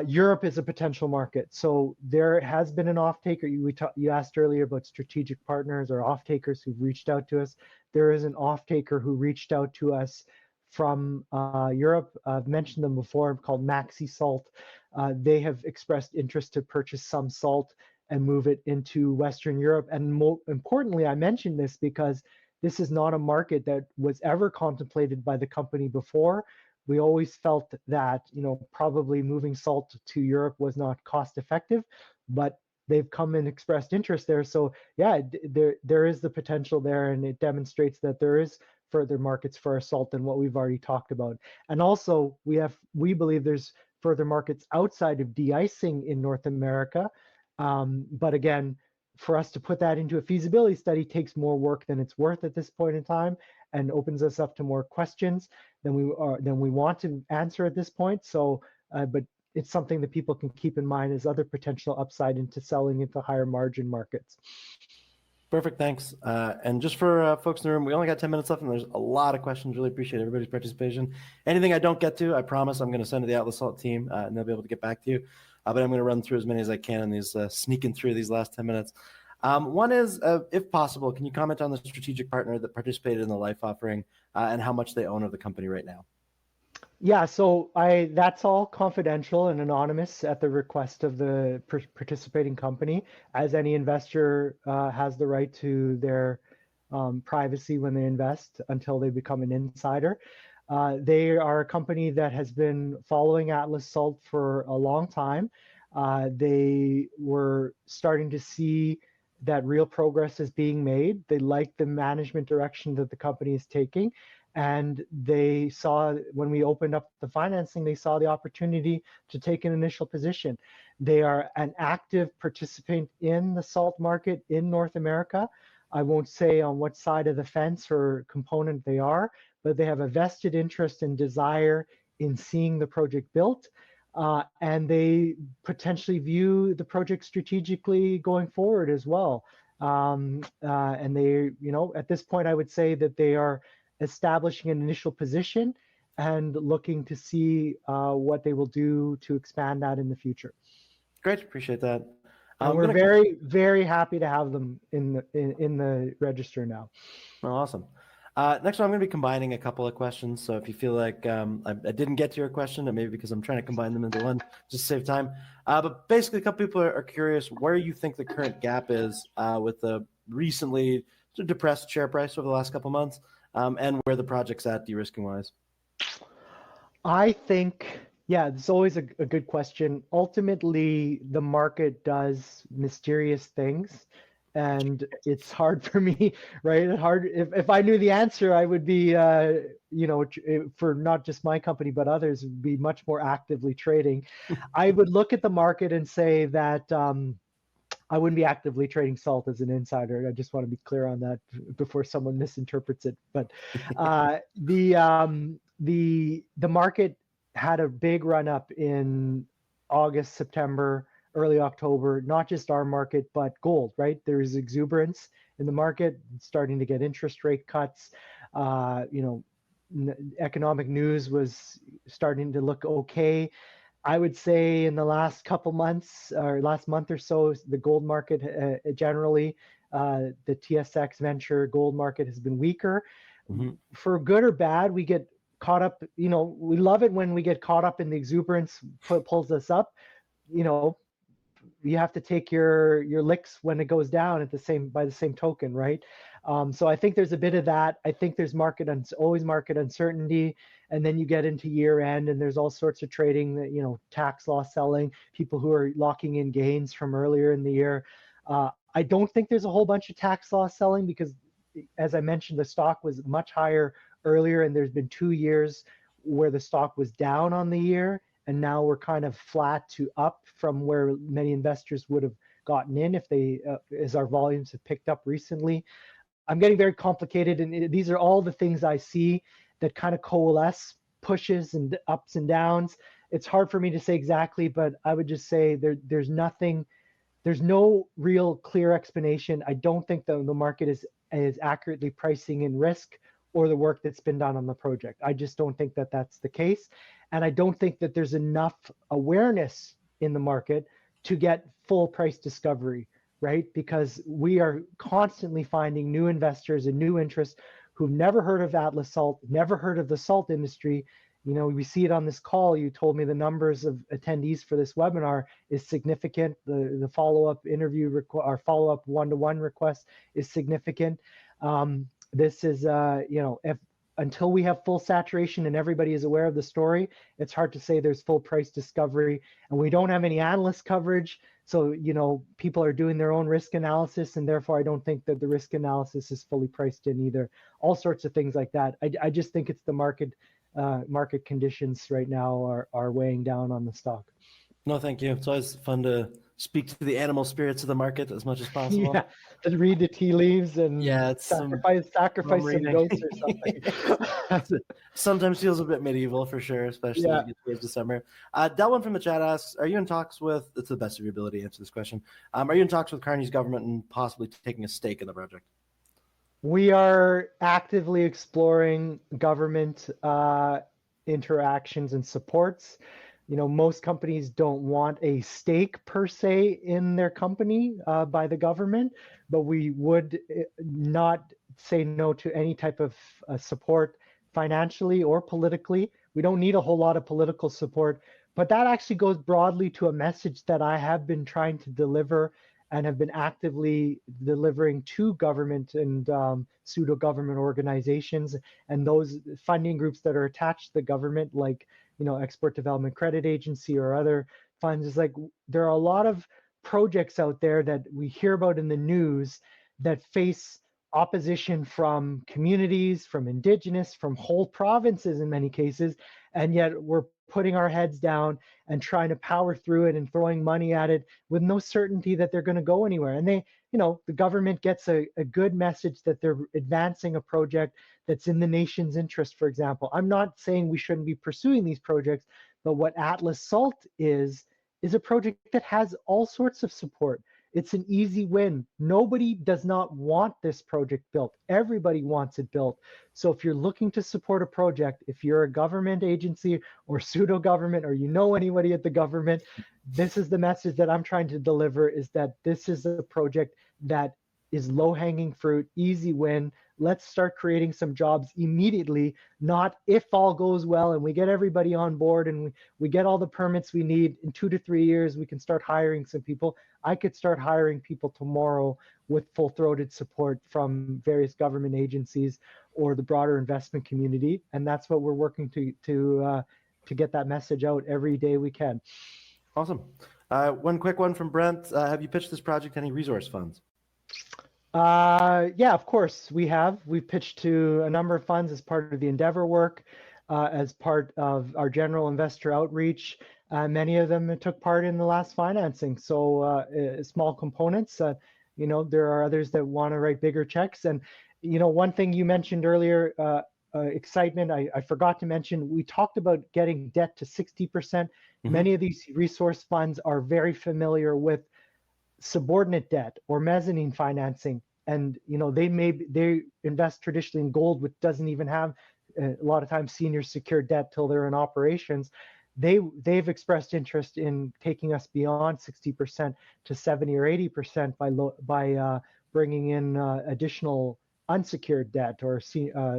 Speaker 1: Europe is a potential market. So there has been an off-taker. You asked earlier about strategic partners or off-takers who've reached out to us. There is an off-taker who reached out to us from Europe. I've mentioned them before, called Maxi Salt. They have expressed interest to purchase some salt and move it into Western Europe. And more importantly, I mentioned this because this is not a market that was ever contemplated by the company before. We always felt that, probably moving salt to Europe was not cost effective, but they've come and expressed interest there. So yeah, there is the potential there, and it demonstrates that there is further markets for our salt than what we've already talked about. And also we believe there's further markets outside of de-icing in North America. But again, for us to put that into a feasibility study takes more work than it's worth at this point in time, and opens us up to more questions than we want to answer at this point. So, but it's something that people can keep in mind as other potential upside into selling into higher margin markets.
Speaker 2: Perfect, thanks. And just for folks in the room, we only got 10 minutes left, and there's a lot of questions. Really appreciate everybody's participation. Anything I don't get to, I promise I'm going to send to the Atlas Salt team, and they'll be able to get back to you. But I'm going to run through as many as I can in these sneaking through these last 10 minutes. One is, if possible, can you comment on the strategic partner that participated in the life offering and how much they own of the company right now?
Speaker 1: Yeah, so that's all confidential and anonymous at the request of the participating company, as any investor has the right to their privacy when they invest until they become an insider. They are a company that has been following Atlas Salt for a long time. They were starting to see that real progress is being made. They like the management direction that the company is taking. And they saw, when we opened up the financing, they saw the opportunity to take an initial position. They are an active participant in the salt market in North America. I won't say on what side of the fence or component they are, but they have a vested interest and desire in seeing the project built. And they potentially view the project strategically going forward as well. And they, at this point, I would say that they are establishing an initial position and looking to see what they will do to expand that in the future.
Speaker 2: Great, appreciate that.
Speaker 1: And we're very, very happy to have them in the register now.
Speaker 2: Oh, awesome. Next one, I'm going to be combining a couple of questions. So if you feel like I didn't get to your question, it may be because I'm trying to combine them into one just to save time. But basically, a couple people are curious where you think the current gap is with the recently depressed share price over the last couple of months, and where the project's at de-risking wise.
Speaker 1: I think, yeah, it's always a good question. Ultimately, the market does mysterious things, and it's hard for me, right? If I knew the answer, I would be, for not just my company but others, would be much more actively trading. I would look at the market and say that I wouldn't be actively trading salt as an insider. I just want to be clear on that before someone misinterprets it. But the market had a big run up in August, September, early October, not just our market, but gold, right? There's exuberance in the market, starting to get interest rate cuts. Economic news was starting to look okay. I would say in the last couple months or last month or so, the gold market generally, the TSX Venture gold market has been weaker. Mm-hmm. For good or bad, we get caught up, we love it when we get caught up in the exuberance, pulls us up. You have to take your licks when it goes down by the same token, right? So I think there's a bit of that. I think there's always market uncertainty, and then you get into year end, and there's all sorts of trading that tax loss selling, people who are locking in gains from earlier in the year. I don't think there's a whole bunch of tax loss selling because, as I mentioned, the stock was much higher earlier, and there's been 2 years where the stock was down on the year, and now we're kind of flat to up from where many investors would have gotten in if as our volumes have picked up recently. I'm getting very complicated, and these are all the things I see that kind of coalesce, pushes and ups and downs. It's hard for me to say exactly, but I would just say there's no real clear explanation. I don't think the market is accurately pricing in risk or the work that's been done on the project. I just don't think that that's the case. And I don't think that there's enough awareness in the market to get full price discovery, right? Because we are constantly finding new investors and new interests who've never heard of Atlas Salt, never heard of the salt industry. We see it on this call. You told me the numbers of attendees for this webinar is significant. The follow-up interview or follow-up one-to-one request is significant. This is, until we have full saturation and everybody is aware of the story, it's hard to say there's full price discovery. And we don't have any analyst coverage. So, people are doing their own risk analysis, and therefore I don't think that the risk analysis is fully priced in either. All sorts of things like that. I just think it's the market conditions right now are weighing down on the stock.
Speaker 2: No, thank you. It's always fun to speak to the animal spirits of the market as much as possible.
Speaker 1: Yeah, to read the tea leaves and
Speaker 2: it's
Speaker 1: sacrifice some goats or something.
Speaker 2: Sometimes feels a bit medieval for sure, especially as it gets towards December. Delwyn from the chat asks, are you in talks with, to the best of your ability to answer this question, are you in talks with Carney's government and possibly taking a stake in the project?
Speaker 1: We are actively exploring government interactions and supports. Most companies don't want a stake per se in their company by the government, but we would not say no to any type of support financially or politically. We don't need a whole lot of political support, but that actually goes broadly to a message that I have been trying to deliver and have been actively delivering to government and pseudo-government organizations and those funding groups that are attached to the government, like Export Development Credit Agency or other funds. Is like there are a lot of projects out there that we hear about in the news that face opposition from communities, from indigenous, from whole provinces in many cases, and yet we're putting our heads down and trying to power through it and throwing money at it with no certainty that they're going to go anywhere. And the government gets a good message that they're advancing a project that's in the nation's interest, for example. I'm not saying we shouldn't be pursuing these projects, but what Atlas Salt is a project that has all sorts of support. It's an easy win. Nobody does not want this project built. Everybody wants it built. So if you're looking to support a project, if you're a government agency or pseudo government, or anybody at the government, this is the message that I'm trying to deliver, is that this is a project that is low hanging fruit, easy win. Let's start creating some jobs immediately, not if all goes well and we get everybody on board and we get all the permits we need. In 2 to 3 years, we can start hiring some people. I could start hiring people tomorrow with full-throated support from various government agencies or the broader investment community. And that's what we're working to get that message out every day we can.
Speaker 2: Awesome. One quick one from Brent. Have you pitched this project to any resource funds?
Speaker 1: Yeah, of course we have. We've pitched to a number of funds as part of the Endeavor work, as part of our general investor outreach. Many of them took part in the last financing. So small components, there are others that want to write bigger checks. And, one thing you mentioned earlier, excitement, I forgot to mention, we talked about getting debt to 60%. Mm-hmm. Many of these resource funds are very familiar with subordinate debt or mezzanine financing, and they invest traditionally in gold, which doesn't even have a lot of times senior secured debt till they're in operations. They've expressed interest in taking us beyond 60% to 70 or 80% by bringing in additional unsecured debt or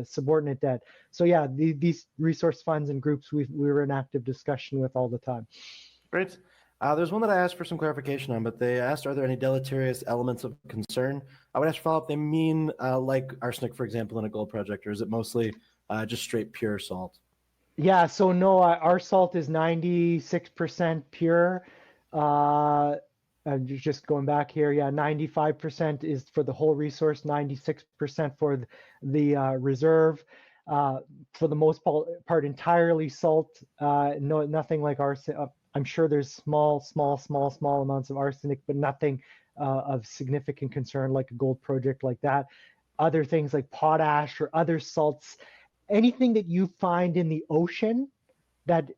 Speaker 1: subordinate debt. So yeah, these resource funds and groups we're in active discussion with all the time.
Speaker 2: Great. There's one that I asked for some clarification on, but they asked, are there any deleterious elements of concern? I would ask for follow-up. They mean like arsenic, for example, in a gold project, or is it mostly just straight pure salt?
Speaker 1: Yeah, so no, our salt is 96% pure. Just going back here, yeah, 95% is for the whole resource, 96% for the reserve. For the most part, entirely salt. No, nothing like arsenic. I'm sure there's small amounts of arsenic, but nothing of significant concern like a gold project like that. Other things like potash or other salts, anything that you find in the ocean that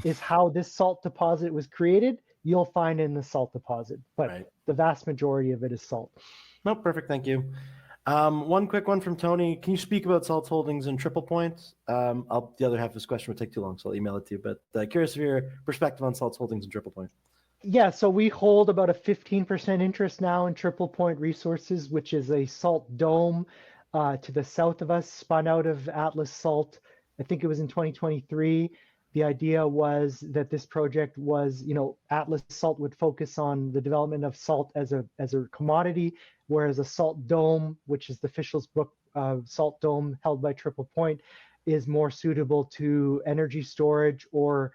Speaker 1: is how this salt deposit was created, you'll find in the salt deposit. But right, the vast majority of it is salt.
Speaker 2: No, perfect. Thank you. One quick one from Tony. Can you speak about salt holdings in Triple Point? The other half of this question would take too long, so I'll email it to you. But curious of your perspective on salt holdings in Triple Point.
Speaker 1: Yeah, so we hold about a 15% interest now in Triple Point Resources, which is a salt dome to the south of us, spun out of Atlas Salt. I think it was in 2023. The idea was that this project was, Atlas Salt would focus on the development of salt as a commodity, whereas a salt dome, which is the Fischl's book salt dome held by Triple Point, is more suitable to energy storage or,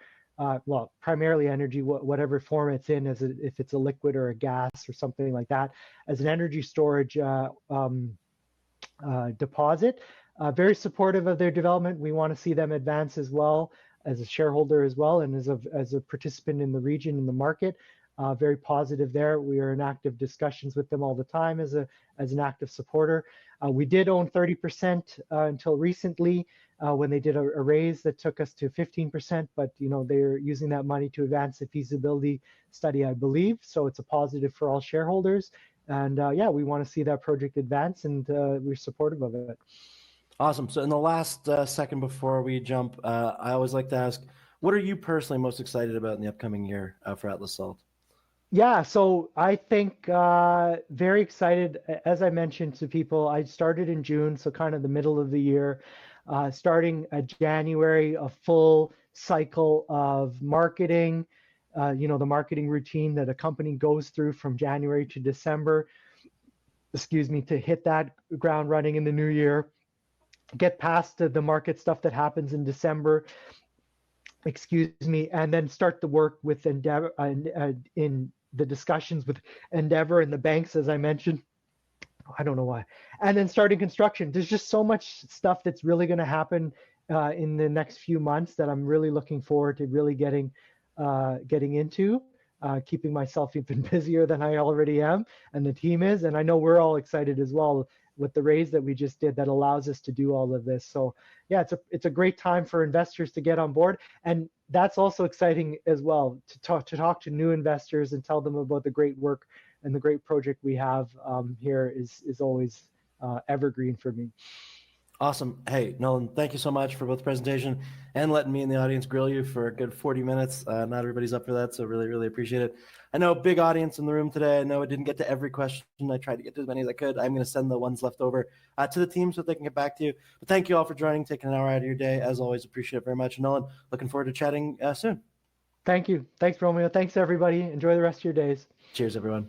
Speaker 1: primarily energy, whatever form it's in, if it's a liquid or a gas or something like that, as an energy storage deposit. Very supportive of their development. We want to see them advance as well, as a shareholder as well, and as a participant in the region, in the market. Very positive there. We are in active discussions with them all the time as an active supporter. We did own 30% until recently when they did a raise that took us to 15%, but they're using that money to advance a feasibility study, I believe. So it's a positive for all shareholders. And yeah, we want to see that project advance, and we're supportive of it.
Speaker 2: Awesome. So in the last second before we jump, I always like to ask, what are you personally most excited about in the upcoming year for Atlas Salt?
Speaker 1: Yeah, so I think very excited. As I mentioned to people, I started in June, so kind of the middle of the year. Starting January, a full cycle of marketing, the marketing routine that a company goes through from January to December, to hit that ground running in the new year. Get past the market stuff that happens in December, and then start the work with Endeavor in the discussions with Endeavor and the banks, as I mentioned. I don't know why. And then starting construction. There's just so much stuff that's really going to happen in the next few months that I'm really looking forward to really getting into, keeping myself even busier than I already am, and the team is. And I know we're all excited as well with the raise that we just did that allows us to do all of this. So yeah, it's a great time for investors to get on board, and that's also exciting as well to talk to new investors and tell them about the great work and the great project we have here is always evergreen for me.
Speaker 2: Awesome. Hey, Nolan, thank you so much for both the presentation and letting me in the audience grill you for a good 40 minutes. Not everybody's up for that, so really, really appreciate it. I know big audience in the room today. I know I didn't get to every question. I tried to get to as many as I could. I'm going to send the ones left over to the team so they can get back to you. But thank you all for joining, taking an hour out of your day. As always, appreciate it very much. Nolan, looking forward to chatting soon.
Speaker 1: Thank you. Thanks, Romeo. Thanks, everybody. Enjoy the rest of your days.
Speaker 2: Cheers, everyone.